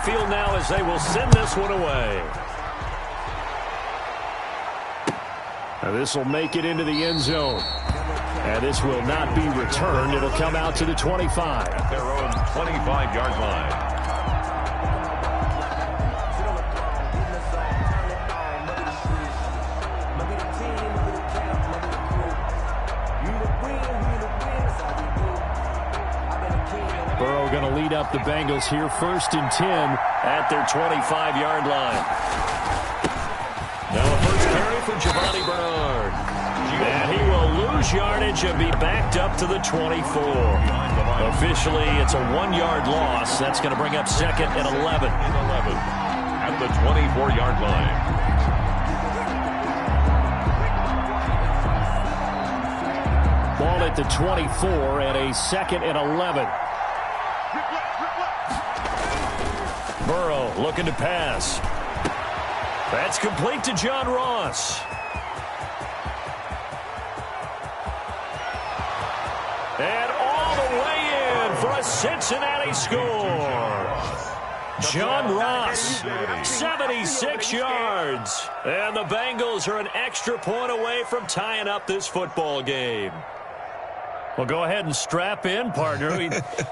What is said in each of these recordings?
field now as they will send this one away. Now this will make it into the end zone. And this will not be returned. It'll come out to the 25. At their own 25-yard line. Burrow going to lead up the Bengals here, 1st and 10 at their 25-yard line. Now a first carry for Giovanni Bernard. And he will lose yardage and be backed up to the 24. Officially, it's a 1-yard loss. That's going to bring up 2nd and 11. At the 24-yard line. Ball at the 24 and a 2nd and 11. Burrow looking to pass. That's complete to John Ross. And all the way in for a Cincinnati score. John Ross, 76 yards. And the Bengals are an extra point away from tying up this football game. Well, go ahead and strap in, partner.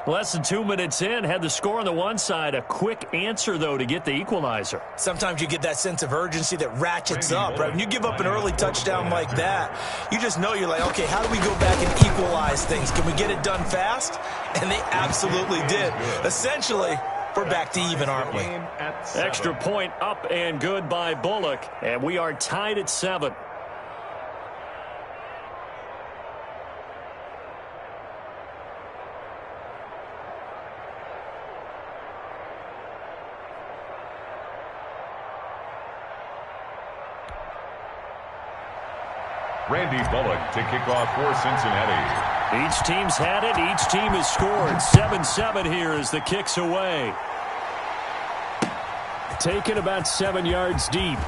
Less than 2 minutes in, had the score on the one side. A quick answer, though, to get the equalizer. Sometimes you get that sense of urgency that ratchets up, right? When you give up an early touchdown like that, you just know you're like, okay, how do we go back and equalize things? Can we get it done fast? And they absolutely did. Essentially, we're back to even, aren't we? Extra point up and good by Bullock, and we are tied at 7. Randy Bullock to kick off for Cincinnati. Each team's had it. Each team has scored. 7-7 here as the kick's away. Taken about 7 yards deep.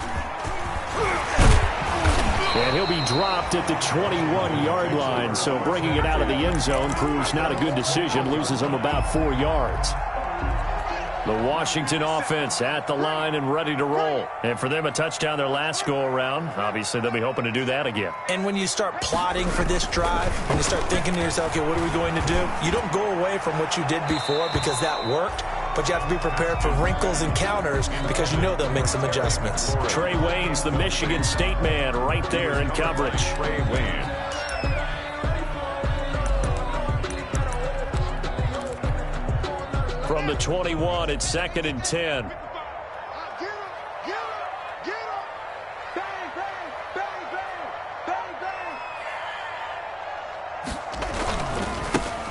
And he'll be dropped at the 21-yard line. So bringing it out of the end zone proves not a good decision. Loses him about 4 yards. The Washington offense at the line and ready to roll. And for them, a touchdown their last go-around. Obviously, they'll be hoping to do that again. And when you start plotting for this drive, when you start thinking to yourself, okay, what are we going to do? You don't go away from what you did before because that worked, but you have to be prepared for wrinkles and counters because you know they'll make some adjustments. Trey Waynes, the Michigan State man, right there in coverage. Trey Waynes. From the 21, it's 2nd and 10.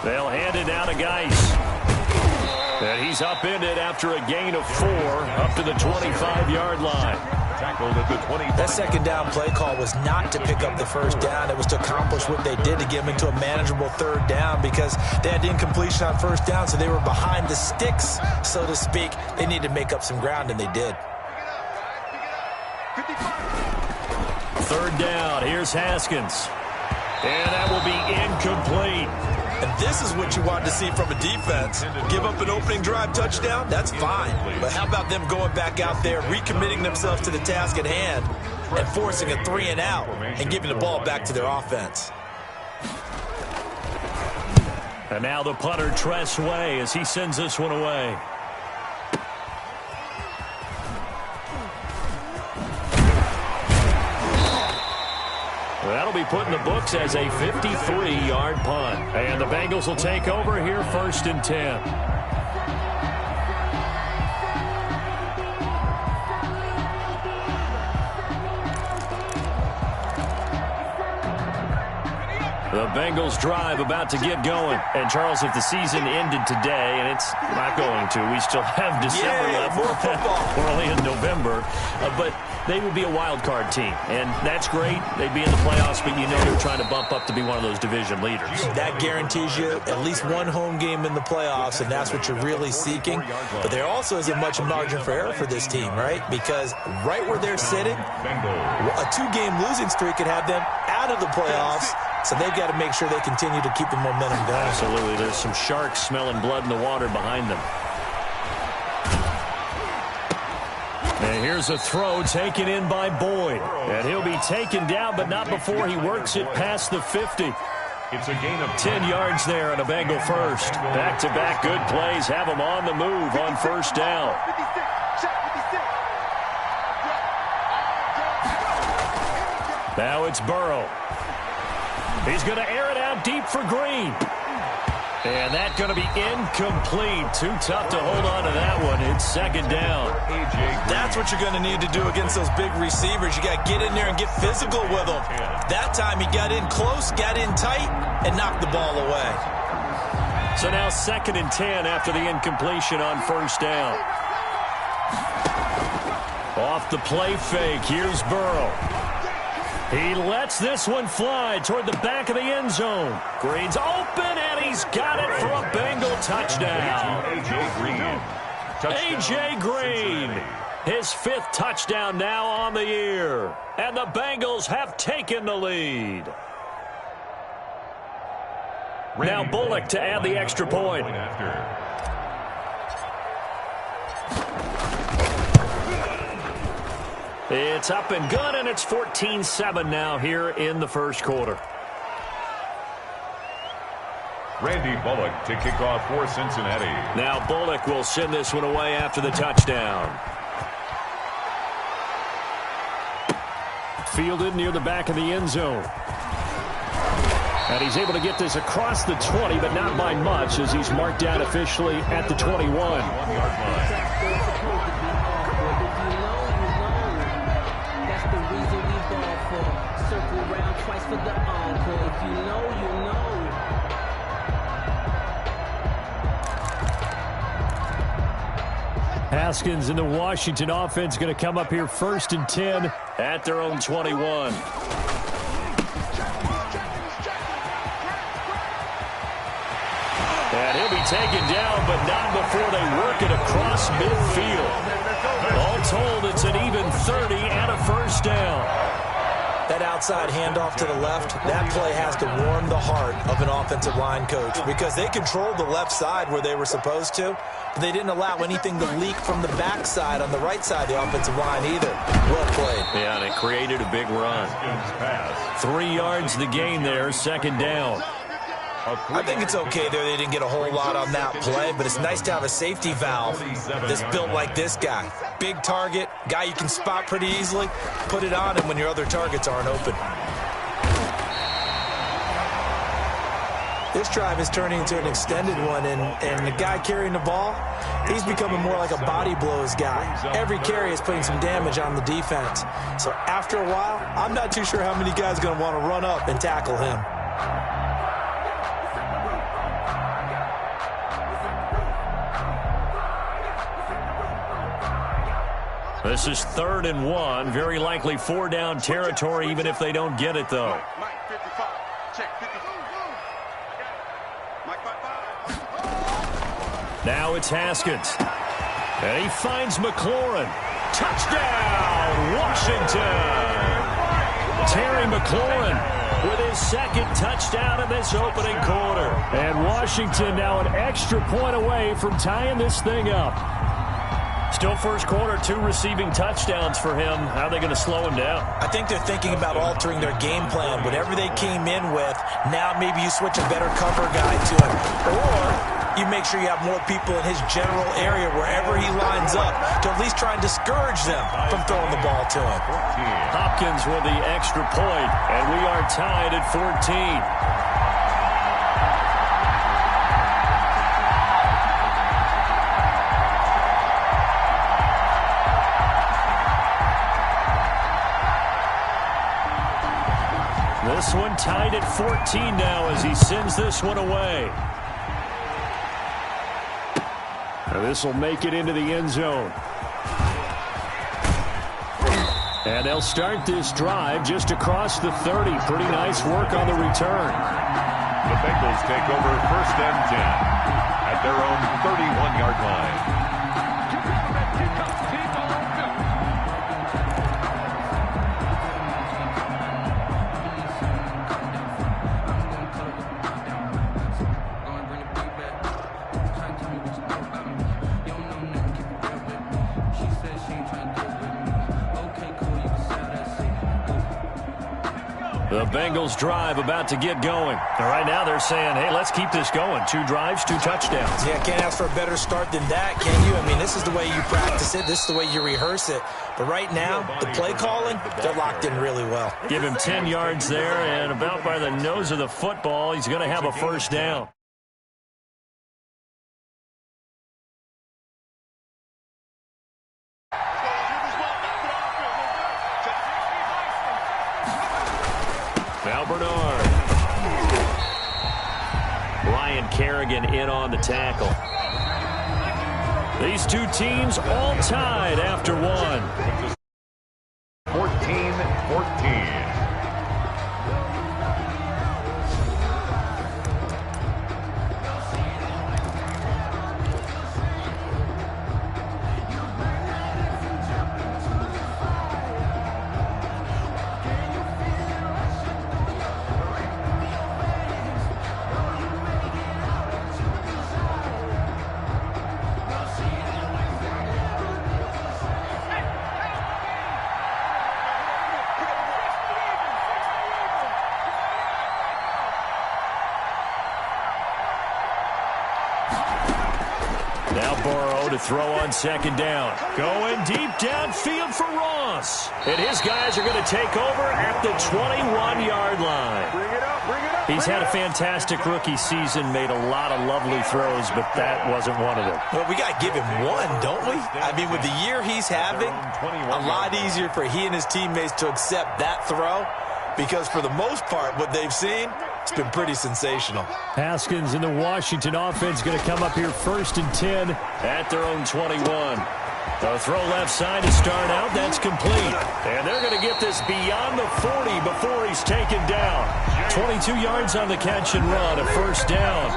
They'll hand it down to Geis. And he's upended after a gain of 4 up to the 25-yard line. Tackled at the 25. That second down play call was not to pick up the first down. It was to accomplish what they did to get them into a manageable 3rd down because they had the incompletion on 1st down, so they were behind the sticks, so to speak. They needed to make up some ground, and they did. 3rd down. Here's Haskins. And that will be incomplete. And this is what you want to see from a defense. Give up an opening drive touchdown, that's fine. But how about them going back out there, recommitting themselves to the task at hand, and forcing a 3-and-out, and giving the ball back to their offense. And now the punter, Tress Way, as he sends this one away. That'll be put in the books as a 53-yard punt. And the Bengals will take over here, 1st and 10. The Bengals drive about to get going. And, Charles, if the season ended today, and it's not going to, we still have December left. More football. We're only in November. But they would be a wild card team. And that's great. They'd be in the playoffs, but you know they're trying to bump up to be one of those division leaders. That guarantees you at least one home game in the playoffs, and that's what you're really seeking. But there also isn't much margin for error for this team, right? Because right where they're sitting, a 2-game losing streak could have them out of the playoffs. So they've got to make sure they continue to keep the momentum going. Absolutely. There's some sharks smelling blood in the water behind them. And here's a throw taken in by Boyd. And he'll be taken down, but not before he works it past the 50. It's a gain of 10 yards there and a Bengal first. Back-to-back good plays have him on the move on first down. Now it's Burrow. He's going to air it out deep for Green. And that's going to be incomplete. Too tough to hold on to that one. It's second down. That's what you're going to need to do against those big receivers. You got to get in there and get physical with them. That time he got in close, got in tight, and knocked the ball away. So now 2nd and 10 after the incompletion on first down. Off the play fake, here's Burrow. He lets this one fly toward the back of the end zone. Green's open, and he's got it for a Bengal touchdown. A.J. Green, his 5th touchdown now on the year. And the Bengals have taken the lead. Now Bullock to add the extra point. It's up and good, and it's 14-7 now here in the first quarter. Randy Bullock to kick off for Cincinnati. Now Bullock will send this one away after the touchdown. Fielded near the back of the end zone. And he's able to get this across the 20, but not by much, as he's marked down officially at the 21. 1-yard line. Haskins and the Washington offense going to come up here 1st and 10 at their own 21. And he'll be taken down, but not before they work it across midfield. All told, it's an even 30 and a first down. That outside handoff to the left, that play has to warm the heart of an offensive line coach because they controlled the left side where they were supposed to, but they didn't allow anything to leak from the backside on the right side of the offensive line either. Well played. Yeah, and it created a big run. 3 yards the gain there, 2nd down. I think it's okay there. They didn't get a whole lot on that play, but it's nice to have a safety valve that's built like this guy. Big target, guy you can spot pretty easily. Put it on him when your other targets aren't open. This drive is turning into an extended one, and the guy carrying the ball, he's becoming more like a body blows guy. Every carry is putting some damage on the defense. So after a while, I'm not too sure how many guys are going to want to run up and tackle him. This is 3rd and 1. Very likely 4-down territory, even if they don't get it, though. Now it's Haskins. And he finds McLaurin. Touchdown, Washington! Terry McLaurin with his 2nd touchdown in this opening quarter. And Washington now an extra point away from tying this thing up. Still first quarter, 2 receiving touchdowns for him. How are they going to slow him down? I think they're thinking about altering their game plan. Whatever they came in with, now maybe you switch a better cover guy to him. Or you make sure you have more people in his general area wherever he lines up to at least try and discourage them from throwing the ball to him. Hopkins with the extra point, and we are tied at 14. This one tied at 14 now as he sends this one away. This will make it into the end zone. And they'll start this drive just across the 30. Pretty nice work on the return. The Bengals take over 1st and 10 at their own 31-yard line. The Bengals drive about to get going. And right now they're saying, hey, let's keep this going. 2 drives, 2 touchdowns. Yeah, can't ask for a better start than that, can you? I mean, this is the way you practice it. This is the way you rehearse it. But right now, the play calling, they're locked in really well. Give him 10 yards there, and about by the nose of the football, he's going to have a first down. Now Bernard. Ryan Kerrigan in on the tackle. These two teams all tied after one. 14-14. Now Burrow to throw on second down. Going deep downfield for Ross. And his guys are going to take over at the 21-yard line. Bring it up, bring it up. He's had a fantastic rookie season, made a lot of lovely throws, but that wasn't one of them. Well, we got to give him one, don't we? I mean, with the year he's having, a lot easier for he and his teammates to accept that throw because for the most part, what they've seen, it's been pretty sensational. Haskins and the Washington offense going to come up here 1st and 10 at their own 21. The throw left side to start out. That's complete. And they're going to get this beyond the 40 before he's taken down. 22 yards on the catch and run, a first down.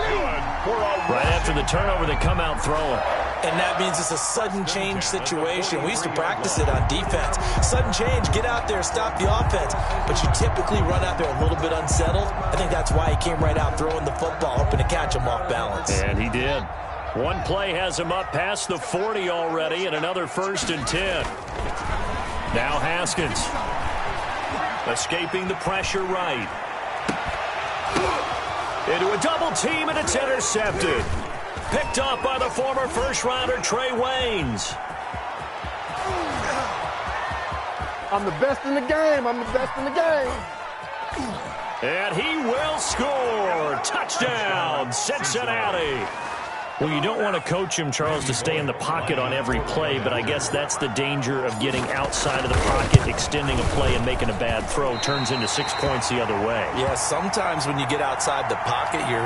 Right after the turnover, they come out throwing. And that means it's a sudden change situation. We used to practice it on defense. Sudden change, get out there, stop the offense. But you typically run out there a little bit unsettled. I think that's why he came right out throwing the football, hoping to catch him off balance. And he did. One play has him up past the 40 already, and another 1st and 10. Now Haskins. Escaping the pressure right. Into a double team, and it's intercepted. Picked up by the former first-rounder Trey Waynes. I'm the best in the game. I'm the best in the game. And he will score. Touchdown, Cincinnati. Well, you don't want to coach him, Charles, to stay in the pocket on every play, but I guess that's the danger of getting outside of the pocket, extending a play, and making a bad throw. Turns into 6 points the other way. Yeah, sometimes when you get outside the pocket, your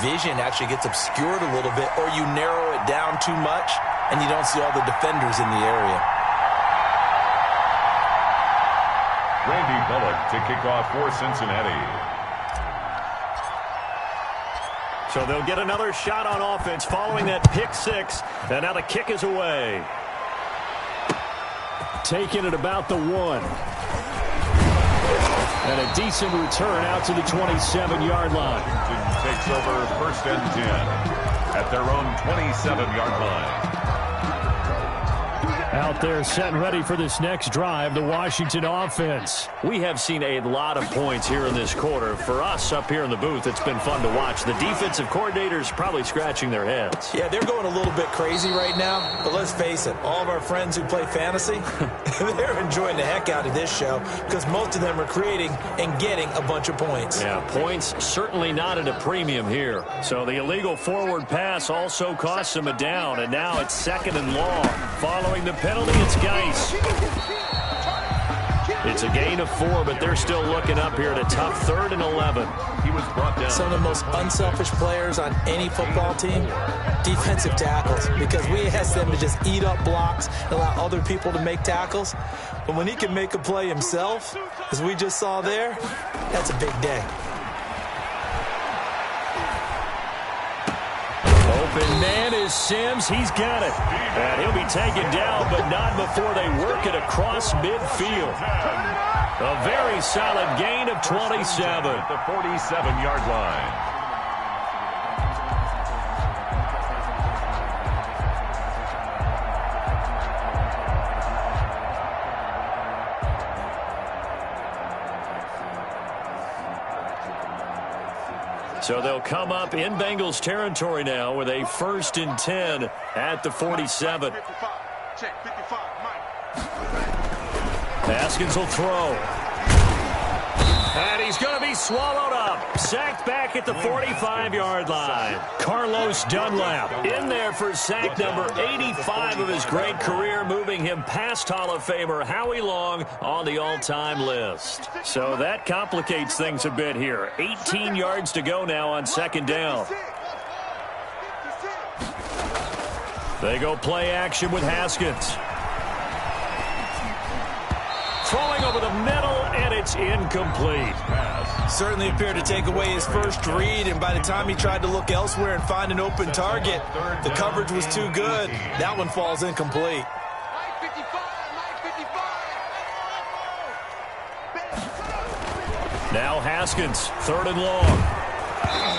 vision actually gets obscured a little bit, or you narrow it down too much, and you don't see all the defenders in the area. Randy Bullock to kick off for Cincinnati. So they'll get another shot on offense following that pick 6. And now the kick is away. Taking it about the 1. And a decent return out to the 27-yard line. Takes over 1st and 10 at their own 27-yard line. Out there set and ready for this next drive, the Washington offense. We have seen a lot of points here in this quarter. For us up here in the booth, it's been fun to watch. The defensive coordinators probably scratching their heads. Yeah, they're going a little bit crazy right now, but let's face it, all of our friends who play fantasy, they're enjoying the heck out of this show because most of them are creating and getting a bunch of points. Yeah, points certainly not at a premium here. So the illegal forward pass also costs them a down, and now it's 2nd and long. Following the penalty, it's Geis. It's a gain of 4, but they're still looking up here at a tough 3rd and 11. He was brought down. Some of the most unselfish players on any football team, defensive tackles, because we ask them to just eat up blocks and allow other people to make tackles. But when he can make a play himself, as we just saw there, that's a big day. Open man is Sims. He's got it. And he'll be taken down, but not before they work it across midfield. A very solid gain of 27. At the 47-yard line. So they'll come up in Bengals territory now with a 1st and 10 at the 47. Haskins will throw. And he's going to be swallowed up. Sacked back at the 45-yard line. Carlos Dunlap in there for sack number 85 of his great career, moving him past Hall of Famer Howie Long on the all-time list. So that complicates things a bit here. 18 yards to go now on 2nd down. They go play action with Haskins. Throwing over the middle, and it's incomplete. Certainly appeared to take away his first read, and by the time he tried to look elsewhere and find an open target, the coverage was too good. That one falls incomplete. Now Haskins, 3rd and long.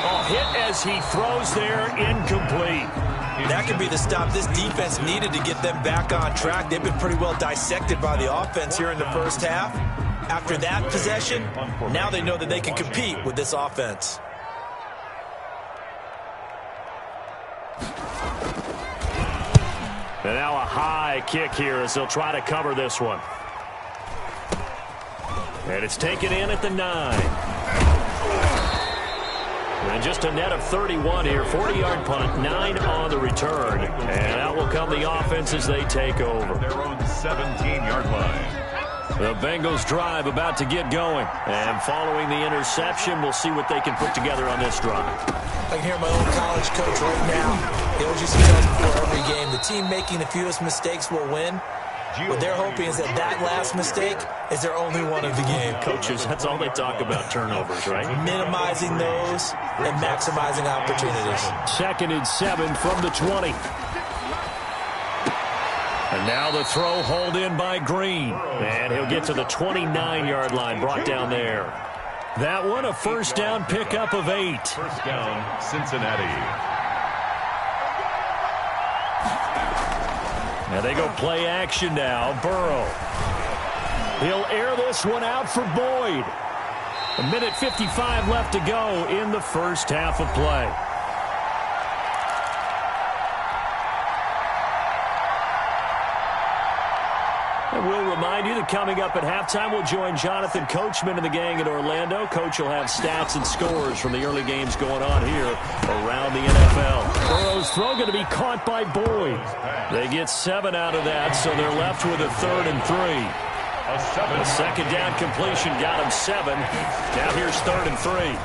Oh, hit as he throws there, incomplete. That could be the stop this defense needed to get them back on track. They've been pretty well dissected by the offense here in the first half. After that possession, now they know that they can compete with this offense. And now a high kick here as they'll try to cover this one. And it's taken in at the 9. And just a net of 31 here. 40-yard punt, 9 on the return. And out will come the offense as they take over. Their own 17-yard line. The Bengals drive about to get going. And following the interception, we'll see what they can put together on this drive. I can hear my old college coach right now. He always used to tell us before every game, the team making the fewest mistakes will win. What they're hoping is that that last mistake is their only one of the game. Coaches, that's all they talk about, turnovers, right? Minimizing those and maximizing opportunities. 2nd and 7 from the 20. And now the throw hauled in by Green. And he'll get to the 29-yard line, brought down there. That one, a 1st down pickup of 8. 1st down, Cincinnati. And they go play action now. Burrow. He'll air this one out for Boyd. 1:55 left to go in the first half of play. And we'll remind you that coming up at halftime, we'll join Jonathan Coachman and the gang in Orlando. Coach will have stats and scores from the early games going on here around the NFL. Burrow's throw going to be caught by Boyd. They get 7 out of that, so they're left with a 3rd and 3. A 2nd down completion got him 7. Now here's 3rd and 3.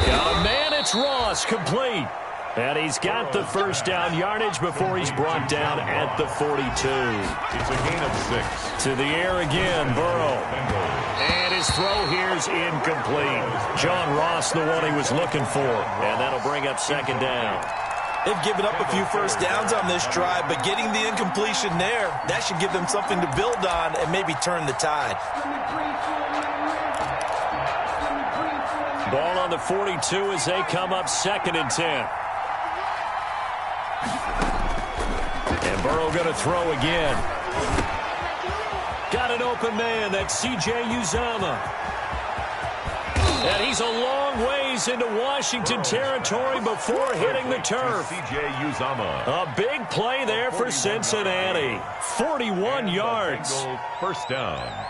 Got a man, it's Ross, complete. And he's got the 1st down yardage before he's brought down at the 42. It's a gain of 6. To the air again, Burrow. And his throw here's incomplete. John Ross, the one he was looking for. And that'll bring up 2nd down. They've given up a few 1st downs on this drive, but getting the incompletion there, that should give them something to build on and maybe turn the tide. Ball on the 42 as they come up 2nd and 10. And Burrow going to throw again. Got an open man. That's C.J. Uzomah. And he's a long ways into Washington territory before hitting the turf. C.J. Uzomah. A big play there for Cincinnati. 41 yards. 1st down.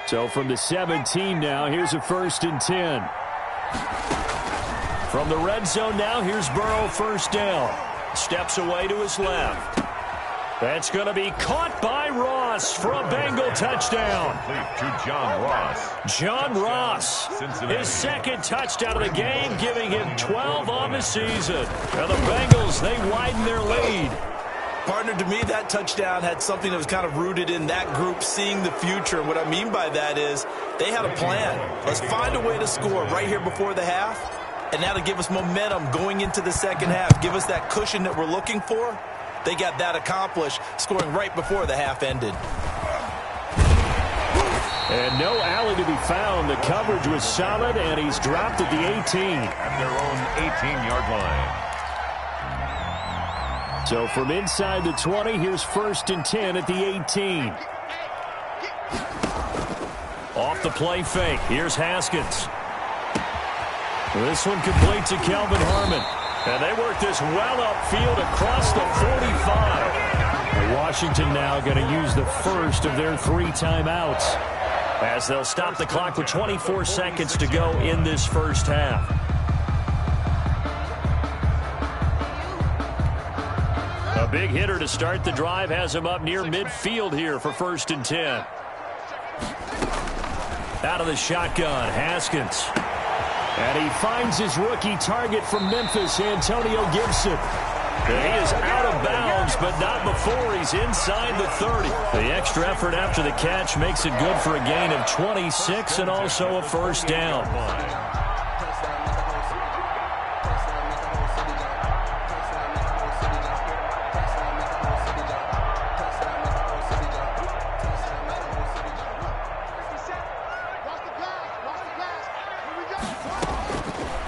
So from the 17 now, here's a 1st and 10. From the red zone now, here's Burrow, 1st down. Steps away to his left. That's going to be caught by Ross for a Bengal touchdown. To John Ross. John Ross, his 2nd touchdown of the game, giving him 12 on the season. And the Bengals, they widen their lead. Partner, to me, that touchdown had something that was kind of rooted in that group seeing the future. What I mean by that is they had a plan. Let's find a way to score right here before the half. And that'll give us momentum going into the 2nd half. Give us that cushion that we're looking for. They got that accomplished, scoring right before the half ended. And no alley to be found. The coverage was solid, and he's dropped at the 18. At their own 18-yard line. So from inside the 20, here's 1st and 10 at the 18. Off the play fake. Here's Haskins. This one complete to Kelvin Harmon. And they work this well upfield across the 45. Washington now going to use the first of their 3 timeouts, as they'll stop the clock with 24 seconds to go in this first half. A big hitter to start the drive has him up near midfield here for 1st and 10. Out of the shotgun, Haskins. And he finds his rookie target from Memphis, Antonio Gibson. He is out of bounds, but not before he's inside the 30. The extra effort after the catch makes it good for a gain of 26 and also a first down.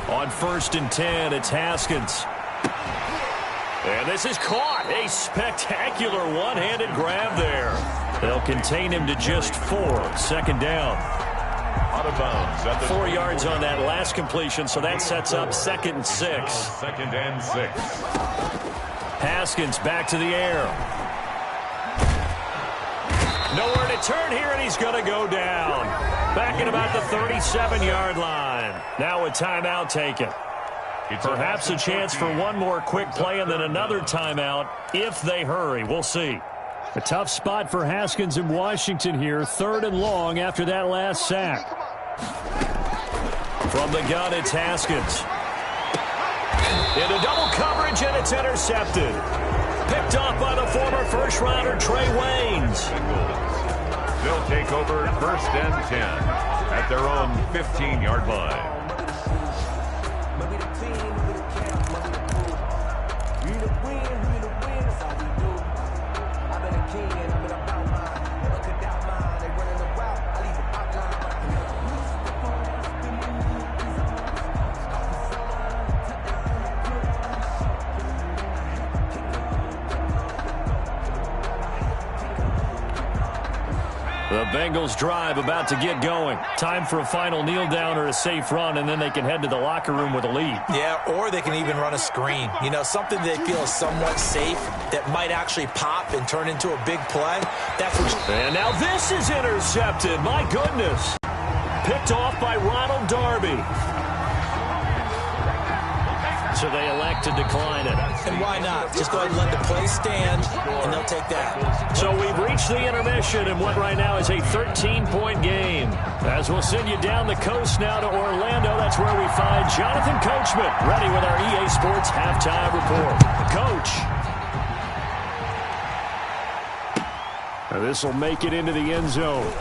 On 1st and 10, it's Haskins. And this is caught. A spectacular one-handed grab there. They'll contain him to just 4. 2nd down. Out of bounds. 4 yards on that last completion, so that sets up 2nd and 6. 2nd and 6. Haskins back to the air. Nowhere to turn here, and he's going to go down. Back at about the 37-yard line. Now a timeout taken. Perhaps a chance for one more quick play and then another timeout if they hurry. We'll see. A tough spot for Haskins in Washington here. 3rd and long after that last sack. From the gun, it's Haskins. Into double coverage, and it's intercepted. Picked off by the former first-rounder Trey Waynes. They'll take over 1st and 10 at their own 15-yard line. The Bengals drive about to get going. Time for a final kneel down or a safe run, and then they can head to the locker room with a lead. Yeah, or they can even run a screen. You know, something they feel is somewhat safe that might actually pop and turn into a big play. That's what. And now this is intercepted. My goodness. Picked off by Ronald Darby. So they elect to decline it. And why not? Just go ahead and let the play stand, and they'll take that. So we've reached the intermission in what right now is a 13-point game. As we'll send you down the coast now to Orlando, that's where we find Jonathan Coachman, ready with our EA Sports halftime report. Coach. This will make it into the end zone.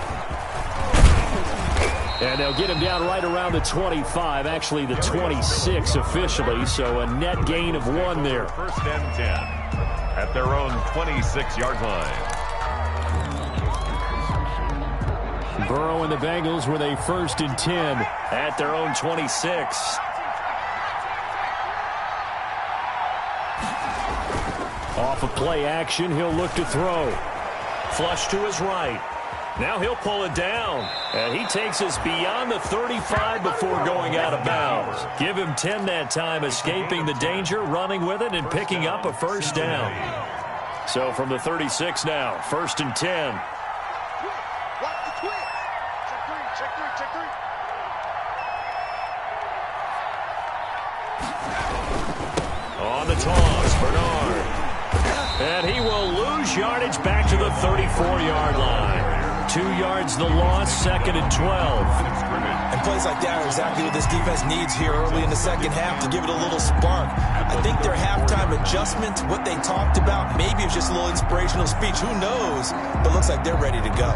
And they'll get him down right around the 25, actually the 26 officially, so a net gain of 1 there. 1st and 10 at their own 26-yard line. Burrow and the Bengals with a 1st and 10 at their own 26. Off of play action, he'll look to throw. Flush to his right. Now he'll pull it down, and he takes us beyond the 35 before going out of bounds. Give him 10 that time, escaping the danger, running with it, and picking up a first down. So from the 36 now, 1st and 10. On the toss, Bernard. And he will lose yardage back to the 34-yard line. 2 yards the loss, 2nd and 12. And plays like that are exactly what this defense needs here early in the second half to give it a little spark. I think their halftime adjustment, what they talked about, maybe it's just a little inspirational speech. Who knows? But looks like they're ready to go.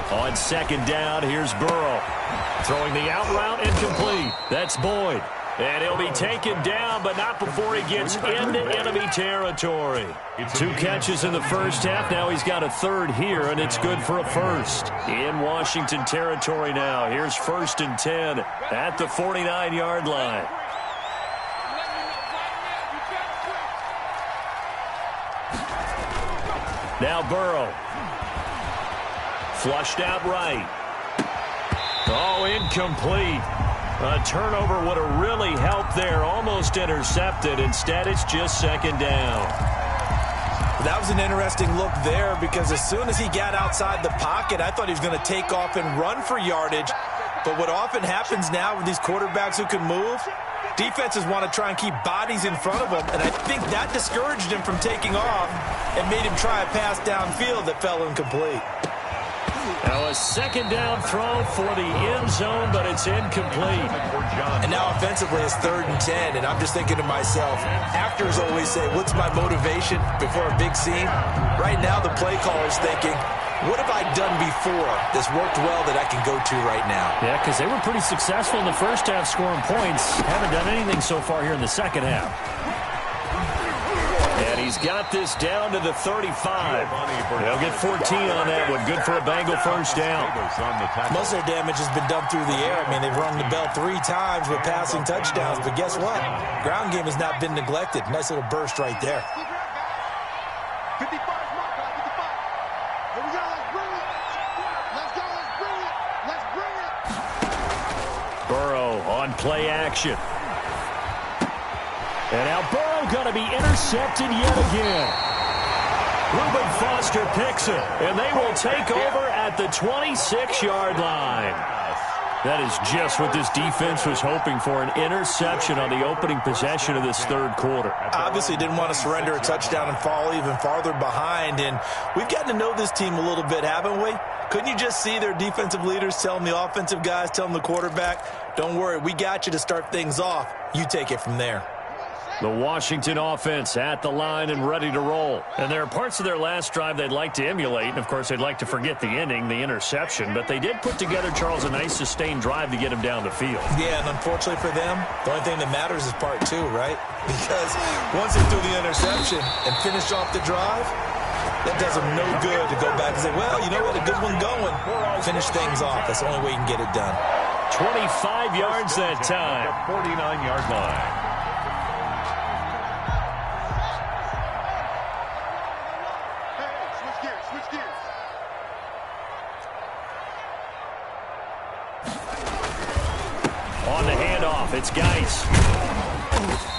On 2nd down, here's Burrow. Throwing the out route incomplete. That's Boyd. And he'll be taken down, but not before he gets into enemy territory. 2 catches in the first half. Now he's got a third here, and it's good for a first. In Washington territory now. Here's 1st and 10 at the 49-yard line. Now Burrow. Flushed out right. Oh, incomplete. A turnover would have really helped there. Almost intercepted. Instead, it's just 2nd down. That was an interesting look there because as soon as he got outside the pocket, I thought he was going to take off and run for yardage. But what often happens now with these quarterbacks who can move, defenses want to try and keep bodies in front of them, and I think that discouraged him from taking off and made him try a pass downfield that fell incomplete. Now a 2nd down throw for the end zone, but it's incomplete. And now offensively it's 3rd and 10, and I'm just thinking to myself, actors always say, what's my motivation before a big scene? Right now the play caller's thinking, what have I done before that's worked well that I can go to right now? Yeah, because they were pretty successful in the first half scoring points. Haven't done anything so far here in the second half. And he's got this down to the 35. They'll get 14 on that one. Good for a Bengal first down. Most of their damage has been done through the air. I mean, they've rung the bell 3 times with passing touchdowns. But guess what? Ground game has not been neglected. Nice little burst right there. 55 mark, 55. Here we go. Let's bring it. Let's go. Let's bring it. Let's bring it. Burrow on play action. And now Burrow going to be intercepted yet again. Reuben Foster picks it, and they will take over at the 26-yard line. That is just what this defense was hoping for, an interception on the opening possession of this 3rd quarter. Obviously didn't want to surrender a touchdown and fall even farther behind, and we've gotten to know this team a little bit, haven't we? Couldn't you just see their defensive leaders telling the offensive guys, telling the quarterback, don't worry, we got you to start things off. You take it from there. The Washington offense at the line and ready to roll. And there are parts of their last drive they'd like to emulate. And, of course, they'd like to forget the ending, the interception. But they did put together, Charles, a nice sustained drive to get him down the field. Yeah, and unfortunately for them, the only thing that matters is part 2, right? Because once they threw the interception and finished off the drive, that does them no good to go back and say, well, you know what, a good one going. Finish things off. That's the only way you can get it done. 25 yards that time. 49-yard line. On the handoff, it's Geis.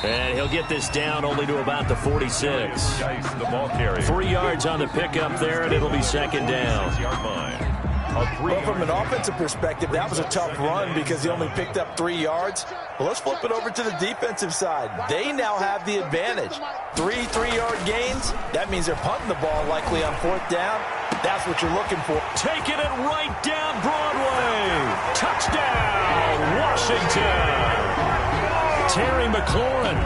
And he'll get this down only to about the 46. Geis, the ball carrier. 3 yards on the pickup there, and it'll be 2nd down. Well, from an offensive perspective, that was a tough run because he only picked up 3 yards. Well, let's flip it over to the defensive side. They now have the advantage. 3 3-yard gains. That means they're punting the ball likely on 4th down. That's what you're looking for. Taking it right down Broadway. Touchdown, Washington. Terry McLaurin,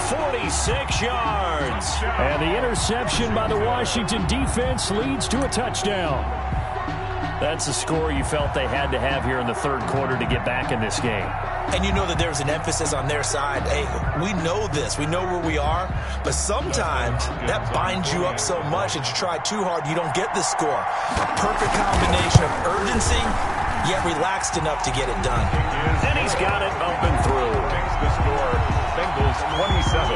46 yards. And the interception by the Washington defense leads to a touchdown. That's the score you felt they had to have here in the 3rd quarter to get back in this game. And you know that there's an emphasis on their side. Hey, we know this. We know where we are. But sometimes that binds you up so much that you try too hard, you don't get the score. A perfect combination of urgency, yet relaxed enough to get it done. And he's got it up and through. Makes the score Bengals 27,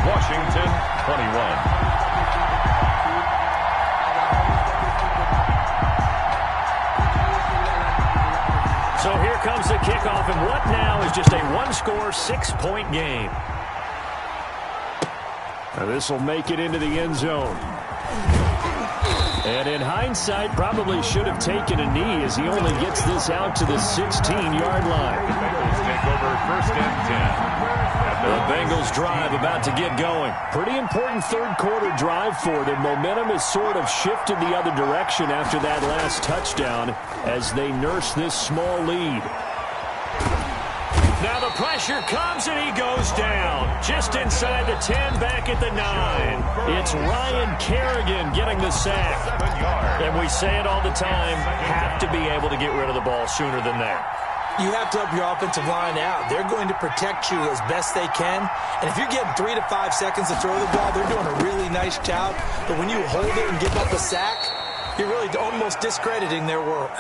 Washington 21. So here comes the kickoff, and what now is just a 1-score, 6-point game. Now this will make it into the end zone. And in hindsight, probably should have taken a knee as he only gets this out to the 16-yard line. The Bengals take over 1st and 10. The Bengals drive about to get going. Pretty important 3rd quarter drive for them. Momentum has sort of shifted the other direction after that last touchdown as they nurse this small lead. Now the pressure comes and he goes down. Just inside the 10, back at the 9. It's Ryan Kerrigan getting the sack. And we say it all the time, have to be able to get rid of the ball sooner than that. you have to help your offensive line out. They're going to protect you as best they can. And if you're getting 3 to 5 seconds to throw the ball, they're doing a really nice job. But when you hold it and give up a sack, you're really almost discrediting their work.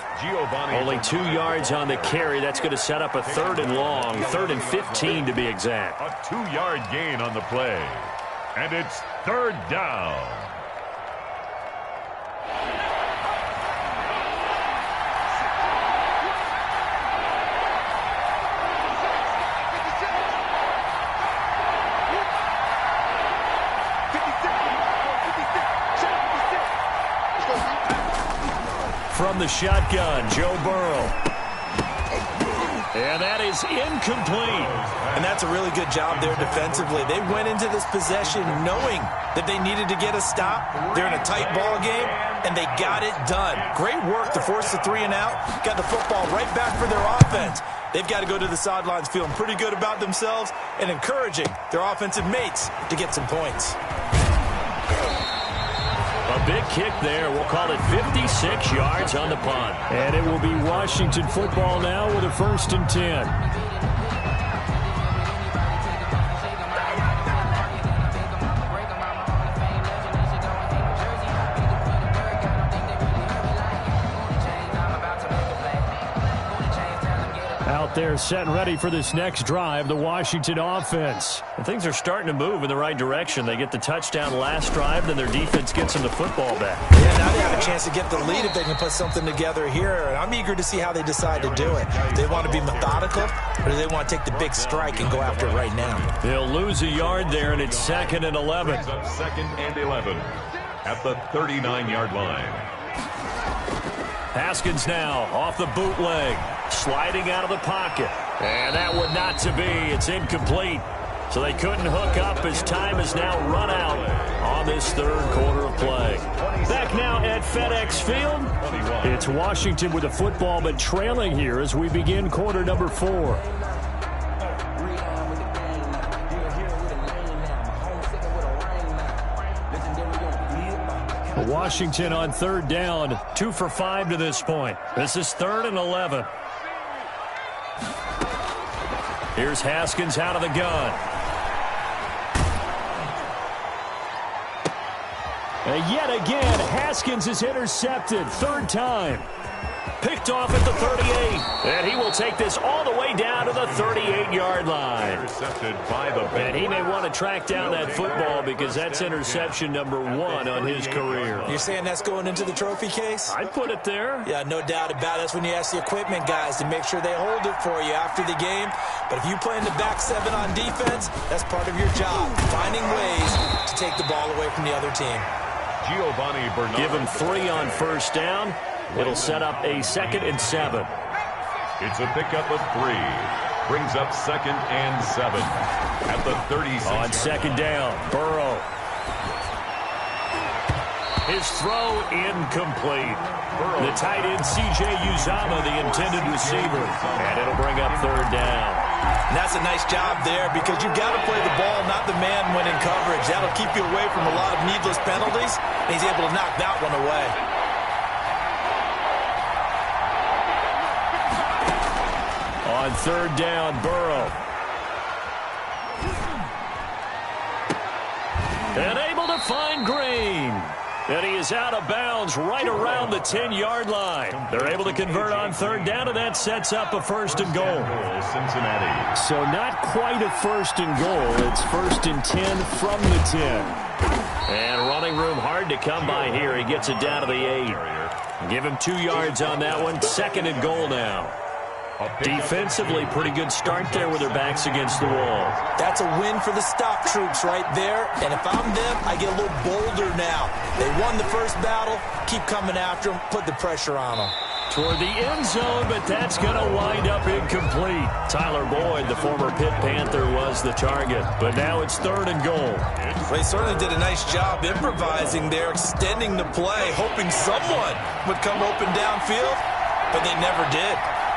Only 2 yards on the carry. That's going to set up a 3rd and long, 3rd and 15 to be exact. A 2-yard gain on the play. And it's 3rd down. From the shotgun, Joe Burrow. And that is incomplete. And that's a really good job there defensively. They went into this possession knowing that they needed to get a stop. They're in a tight ball game, and they got it done. Great work to force the 3 and out. Got the football right back for their offense. They've got to go to the sidelines feeling pretty good about themselves and encouraging their offensive mates to get some points. A big kick there. We'll call it 56 yards on the punt. And it will be Washington football now with a 1st and 10. Out there set and ready for this next drive, the Washington offense. And things are starting to move in the right direction. They get the touchdown last drive, then their defense gets them the football back. Yeah, now they have a chance to get the lead if they can put something together here. And I'm eager to see how they decide to do it. Do they want to be methodical, or do they want to take the big strike and go after it right now? They'll lose a yard there, and it's 2nd and 11. 2nd and 11 at the 39-yard line. Haskins now off the bootleg, sliding out of the pocket. And that would not to be. It's incomplete. So they couldn't hook up as time has now run out on this 3rd quarter of play. Back now at FedEx Field. It's Washington with the football, but trailing here as we begin quarter number 4. Washington on 3rd down, 2 for 5 to this point. This is 3rd and 11. Here's Haskins out of the gun. And yet again, Haskins is intercepted, 3rd time. Picked off at the 38. And he will take this all the way down to the 38-yard line. Intercepted by the Bengals. And he may want to track down that football because that's interception number 1 on his career. You're saying that's going into the trophy case? I'd put it there. Yeah, no doubt about it. That's when you ask the equipment guys to make sure they hold it for you after the game. But if you play in the back 7 on defense, that's part of your job, finding ways to take the ball away from the other team. Giovanni Bernard. Give him 3 on 1st down. It'll set up a 2nd and 7. It's a pickup of 3. Brings up 2nd and 7 at the 36. On 2nd down, Burrow. His throw incomplete. The tight end, C.J. Uzomah, the intended receiver. And it'll bring up 3rd down. And that's a nice job there because you've got to play the ball, not the man when in coverage. That'll keep you away from a lot of needless penalties, and he's able to knock that one away. On 3rd down, Burrow. And able to find Green. And he is out of bounds right around the 10-yard line. They're able to convert on 3rd down, and that sets up a 1st and goal. Cincinnati. So not quite a 1st and goal. It's 1st and 10 from the 10. And running room hard to come by here. He gets it down to the 8. Give him 2 yards on that one. 2nd and goal now. Defensively, pretty good start there with their backs against the wall. That's a win for the stop troops right there. And if I'm them, I get a little bolder now. They won the first battle. Keep coming after them. Put the pressure on them. Toward the end zone, but that's going to wind up incomplete. Tyler Boyd, the former Pitt Panther, was the target. But now it's 3rd and goal. Well, he certainly did a nice job improvising there, extending the play, hoping someone would come open downfield, but they never did.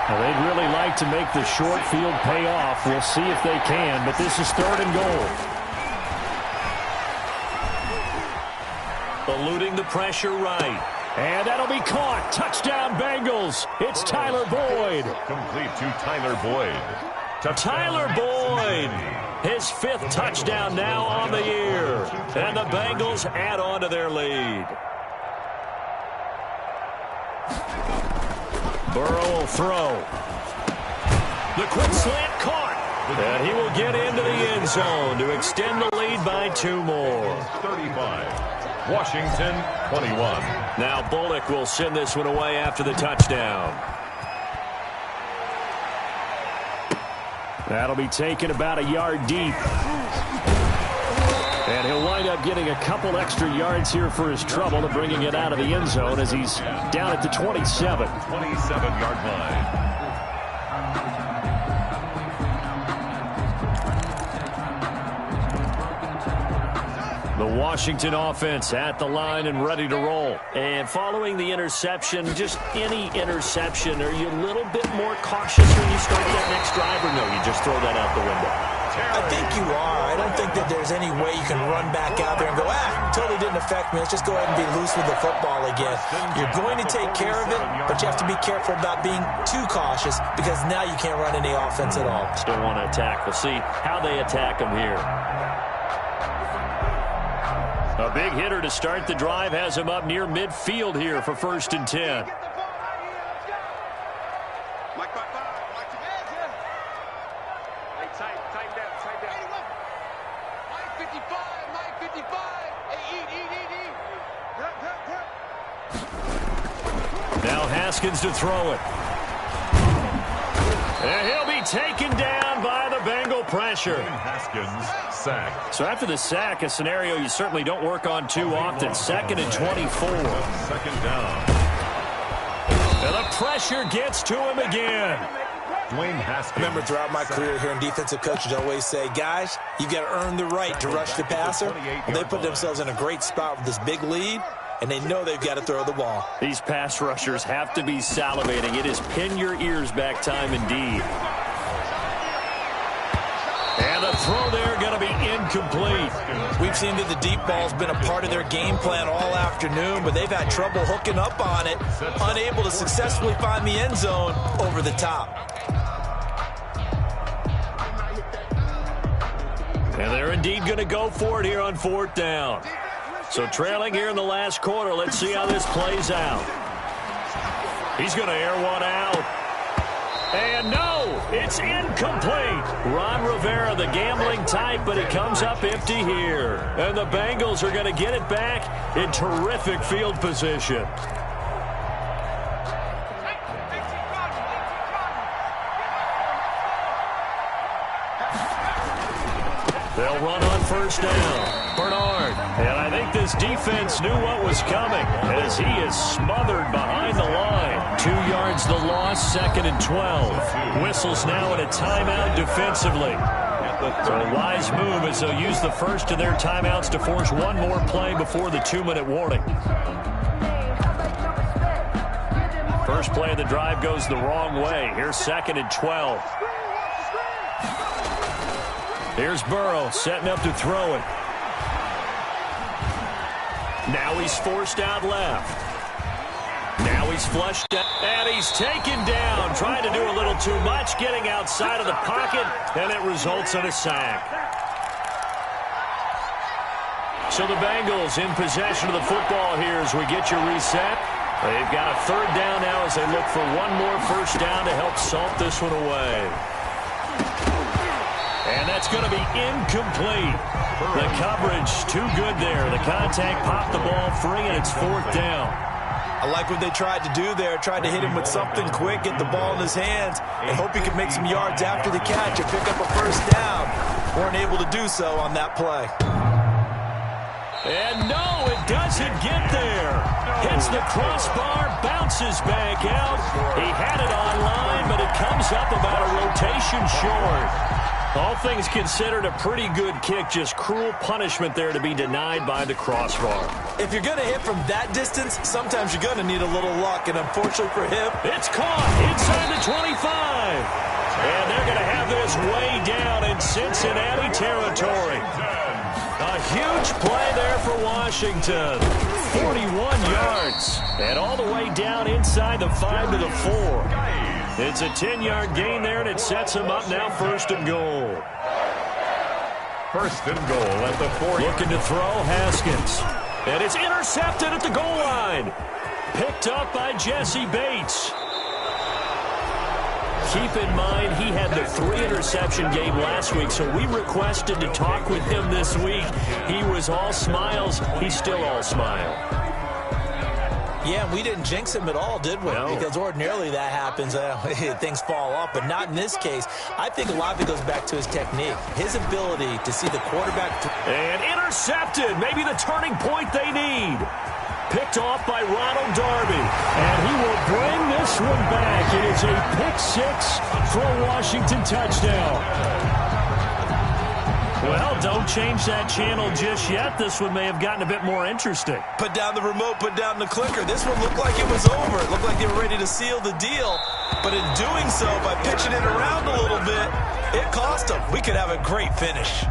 Well, they'd really like to make the short field pay off. We'll see if they can, but this is 3rd and goal. Eluding the pressure right. And that'll be caught. Touchdown, Bengals. It's Tyler Boyd. Complete to Tyler Boyd. Tyler Boyd, his 5th touchdown now on the year. And the Bengals add on to their lead. Burrow will throw. The quick slant caught. And he will get into the end zone to extend the lead by 2 more. 35. Washington, 21. Now Bullock will send this one away after the touchdown. That'll be taken about a yard deep. And he'll wind up getting a couple extra yards here for his trouble to bringing it out of the end zone as he's down at the 27. 27-yard line. The Washington offense at the line and ready to roll. And following the interception, just any interception, are you a little bit more cautious when you start that next drive, or no, you just throw that out the window? I think you are. I don't think that there's any way you can run back out there and go, totally didn't affect me. Let's just go ahead and be loose with the football again. You're going to take care of it, but you have to be careful about being too cautious because now you can't run any offense at all. Still want to attack. We'll see how they attack them here. A big hitter to start the drive has him up near midfield here for 1st and 10. Now Haskins to throw it. And he'll be taken down by the Bengal pressure. Haskins sacked. So after the sack, a scenario you certainly don't work on too often. 2nd and 24. 2nd down. And the pressure gets to him again. Dwayne Haskins. Remember, throughout my career here in defensive coaches always say, guys, you've got to earn the right to rush the passer. Well, they put themselves in a great spot with this big lead, and they know they've got to throw the ball. These pass rushers have to be salivating. It is pin your ears back time indeed. And the throw there going to be incomplete. We've seen that the deep ball's been a part of their game plan all afternoon, but they've had trouble hooking up on it, unable to successfully find the end zone over the top. And they're indeed going to go for it here on 4th down. So trailing here in the last quarter, let's see how this plays out. He's going to air one out. And no, it's incomplete. Ron Rivera, the gambling type, but he comes up empty here. And the Bengals are going to get it back in terrific field position. They'll run on 1st down. Bernard. And I think this defense knew what was coming as he is smothered behind the line. 2 yards the loss, 2nd and 12. Whistles now in a timeout defensively. So a wise move as they'll use the first of their timeouts to force one more play before the 2-minute warning. First play of the drive goes the wrong way. Here's 2nd and 12. Here's Burrow setting up to throw it. Now he's forced out left. Now he's flushed out, and he's taken down. Trying to do a little too much, getting outside of the pocket, and it results in a sack. So the Bengals in possession of the football here as we get your reset. They've got a 3rd down now as they look for one more 1st down to help salt this one away. And that's going to be incomplete. The coverage too good there. The contact popped the ball free, and it's 4th down. I like what they tried to do there. Tried to hit him with something quick, get the ball in his hands, and hope he could make some yards after the catch and pick up a 1st down. Weren't able to do so on that play. And no, it doesn't get there. Hits the crossbar, bounces back out. He had it online, but it comes up about a rotation short. All things considered, a pretty good kick. Just cruel punishment there to be denied by the crossbar. If you're going to hit from that distance, sometimes you're going to need a little luck. And unfortunately for him, it's caught inside the 25. And they're going to have this way down in Cincinnati territory. A huge play there for Washington. 41 yards. And all the way down inside the 5 to the 4. It's a 10-yard gain there, and it sets him up now 1st and goal. 1st and goal at the 4. Looking to throw, Haskins. And it's intercepted at the goal line. Picked up by Jesse Bates. Keep in mind, he had the 3-interception game last week, so we requested to talk with him this week. He was all smiles. He's still all smile. Yeah, we didn't jinx him at all, did we? No. Because ordinarily that happens. Things fall off, but not in this case. I think a lot of it goes back to his technique, his ability to see the quarterback. And intercepted. Maybe the turning point they need. Picked off by Ronald Darby. And he will bring this one back. It is a pick-6 for a Washington touchdown. Well, don't change that channel just yet. This one may have gotten a bit more interesting. Put down the remote, put down the clicker. This one looked like it was over. It looked like they were ready to seal the deal. But in doing so, by pitching it around a little bit, it cost them. We could have a great finish.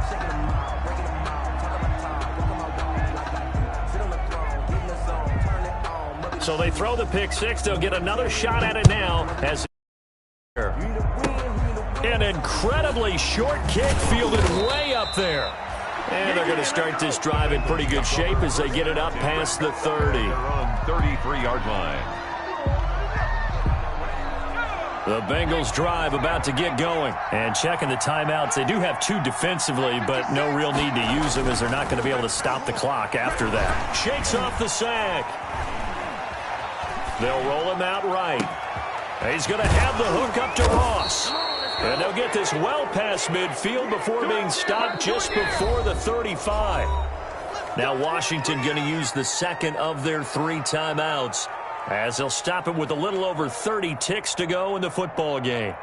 So they throw the pick-6. They'll get another shot at it now. As an incredibly short kick fielded way up there. And they're going to start this drive in pretty good shape as they get it up past the 30. They're on 33-yard line. The Bengals drive about to get going. And checking the timeouts. They do have 2 defensively, but no real need to use them as they're not going to be able to stop the clock after that. Shakes off the sack. They'll roll him out right. He's going to have the hook up to Ross. And they'll get this well past midfield before being stopped just before the 35. Now Washington going to use the second of their 3 timeouts as they'll stop it with a little over 30 ticks to go in the football game.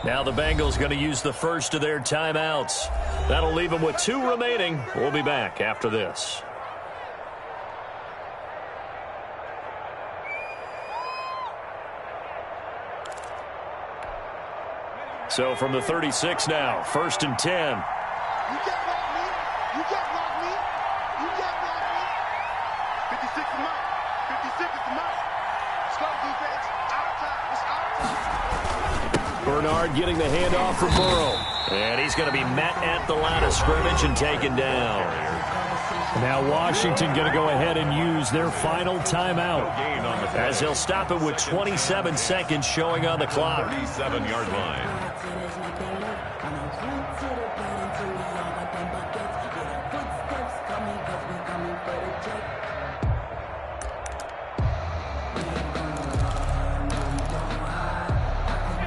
Now the Bengals going to use the first of their timeouts. That'll leave them with 2 remaining. We'll be back after this. So from the 36 now, 1st and 10. You can't block me. You can't block me. You can't block me. 56 is mine. 56 is mine. Slow defense. Outside. It's outside. Bernard getting the handoff for Burrow. And he's going to be met at the line of scrimmage and taken down. Now Washington going to go ahead and use their final timeout as they'll stop it with 27 seconds showing on the clock. 37-yard line.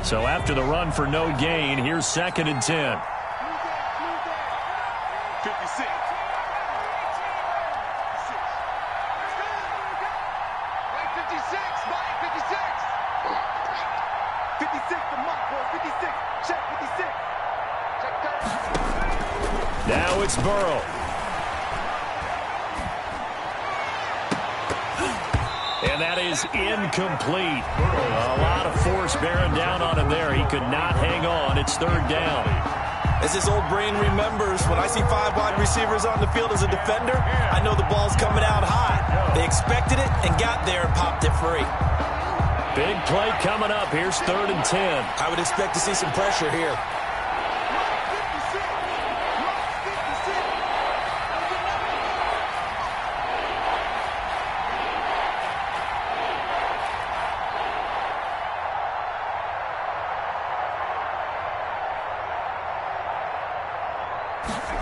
So after the run for no gain, here's 2nd and 10. 56. Wait, 56. Mike, 56. 56 to Mike, boy. 56. Check 56. Check that. Now it's Burrow. And that is incomplete. A lot of force bearing down on him there. He could not hang on. It's 3rd down. As this old brain remembers, when I see 5 wide receivers on the field as a defender, I know the ball's coming out high. They expected it and got there and popped it free. Big play coming up. Here's 3rd and 10. I would expect to see some pressure here.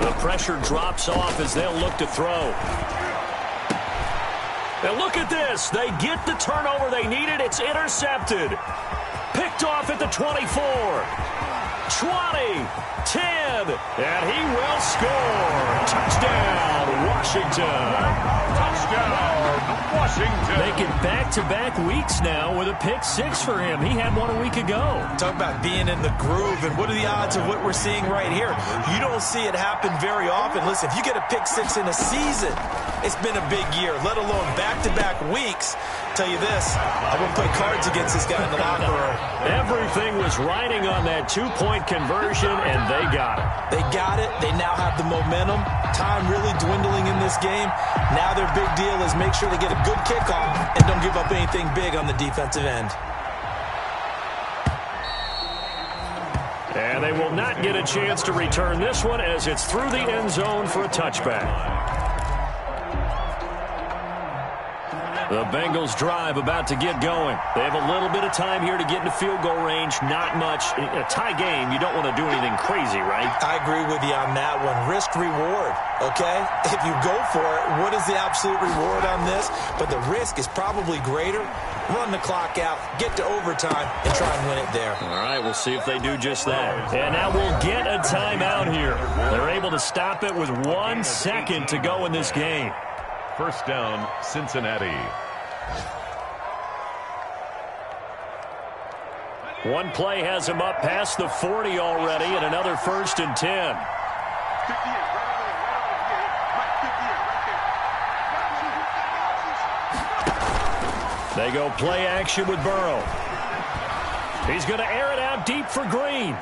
The pressure drops off as they'll look to throw. And look at this. They get the turnover they needed. It's intercepted. Picked off at the 24. 20, 10, and he will score. Touchdown, Washington. Touchdown, Washington. Making back-to-back weeks now with a pick six for him. He had one a week ago. Talk about being in the groove, and what are the odds of what we're seeing right here? You don't see it happen very often. Listen, if you get a pick six in a season, it's been a big year, let alone back-to-back weeks. Tell you this, I won't play cards against this guy in the locker room. Everything was riding on that two-point conversion, and they got it. They got it. They now have the momentum. Time really dwindling in this game. Now their big deal is make sure they get a good kickoff and don't give up anything big on the defensive end. And they will not get a chance to return this one as it's through the end zone for a touchback. The Bengals drive about to get going. They have a little bit of time here to get into field goal range. Not much. In a tie game, you don't want to do anything crazy, right? I agree with you on that one. Risk-reward, okay? If you go for it, what is the absolute reward on this? But the risk is probably greater. Run the clock out, get to overtime, and try and win it there. All right, we'll see if they do just that. And now we'll get a timeout here. They're able to stop it with 1 second to go in this game. First down, Cincinnati. One play has him up past the 40 already, and another 1st and 10. They go play action with Burrow. He's going to air it out deep for Green.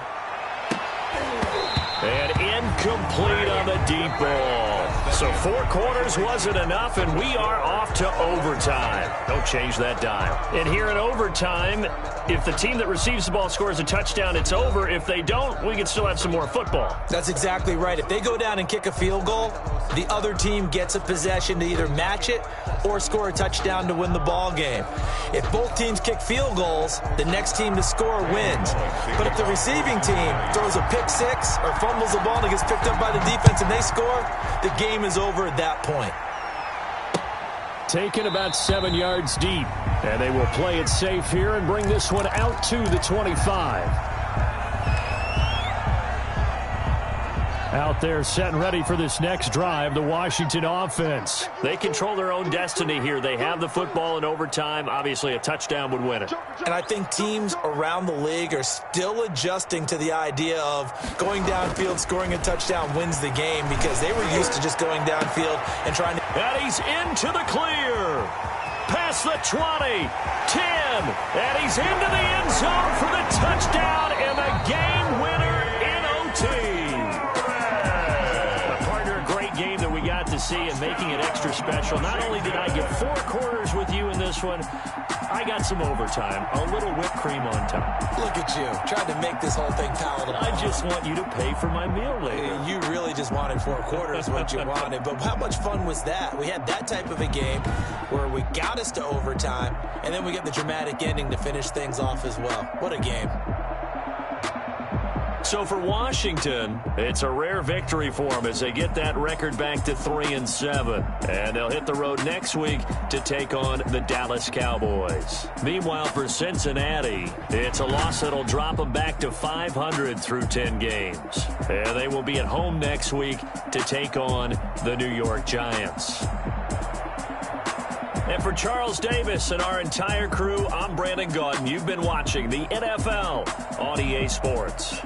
And incomplete on the deep ball. So 4 quarters wasn't enough, and we are off to overtime. Don't change that dial. And here in overtime, if the team that receives the ball scores a touchdown, it's over. If they don't, we can still have some more football. That's exactly right. If they go down and kick a field goal, the other team gets a possession to either match it or score a touchdown to win the ball game. If both teams kick field goals, the next team to score wins. But if the receiving team throws a pick six or fumbles the ball and it gets picked up by the defense and they score, the game is over at that point. Taken about 7 yards deep. And they will play it safe here and bring this one out to the 25. Out there set and ready for this next drive, the Washington offense. They control their own destiny here. They have the football in overtime. Obviously, a touchdown would win it. And I think teams around the league are still adjusting to the idea of going downfield, scoring a touchdown wins the game, because they were used to just going downfield and trying to... And he's into the clear. Past the 20, 10, and he's into the end zone for the touchdown and the game winner in OT. Game that we got to see and making it extra special. Not only did I get 4 quarters with you in this one, I got some overtime, a little whipped cream on top. Look at you, trying to make this whole thing palatable. I just want you to pay for my meal later. You really just wanted 4 quarters what you wanted, but how much fun was that? We had that type of a game where we got us to overtime, and then we get the dramatic ending to finish things off as well. What a game. So for Washington, it's a rare victory for them as they get that record back to 3-7. And they'll hit the road next week to take on the Dallas Cowboys. Meanwhile, for Cincinnati, it's a loss that'll drop them back to 500 through 10 games. And they will be at home next week to take on the New York Giants. And for Charles Davis and our entire crew, I'm Brandon Gaudin. You've been watching the NFL on EA Sports.